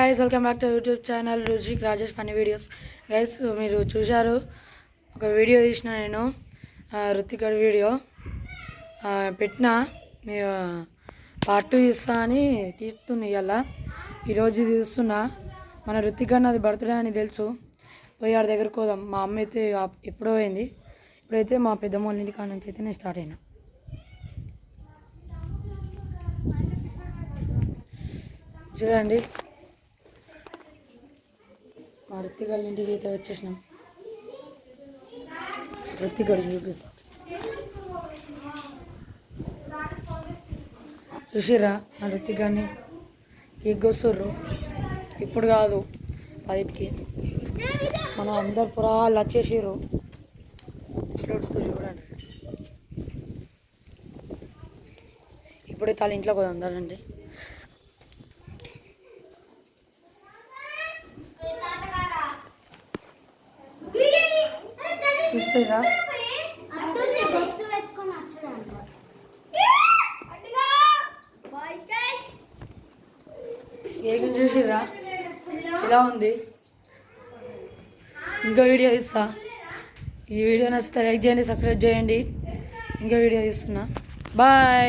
Guys, welcome back to YouTube channel Ruchik Rajesh funny videos. Guys, మీరు చూశారు ఒక వీడియో తీసిన నేను రుతిక్ వీడియో పెట్టిన పార్ట్ 2 ఇస్తా అని తీస్తుంది. ఈరోజు తీస్తున్నా. మన రుతిక్ అది బర్త్డే అని తెలుసు. పోయి ఆడి దగ్గరకు పోదాం. మా అమ్మ అయితే ఎప్పుడో పోయింది. ఇప్పుడైతే మా పెద్దమ్మ ఇంటి కాడ నుంచి అయితే నేను స్టార్ట్ అయినా. చూడండి, మా రుతిక్ ఇంటికి అయితే వచ్చేసినాం. రుతిక్ చూపిస్తాం. చూసిర్రా మా రుతిక్ కేక్ కోస్తుర్రు. ఇప్పుడు కాదు, 10కి. మనం అందరు పురాలు వచ్చేసిర్రు. చూడండి, ఇప్పుడైతే వాళ్ళ ఇంట్లోకి ఉండాలండి. చూస్తారా కేక్ చూసిర్రా ఇలా ఉంది. ఇంకో వీడియో తీస్తా. ఈ వీడియో నచ్చితే లైక్ చేయండి, సబ్స్క్రైబ్ చేయండి. ఇంకో వీడియో తీస్తున్నా. బాయ్.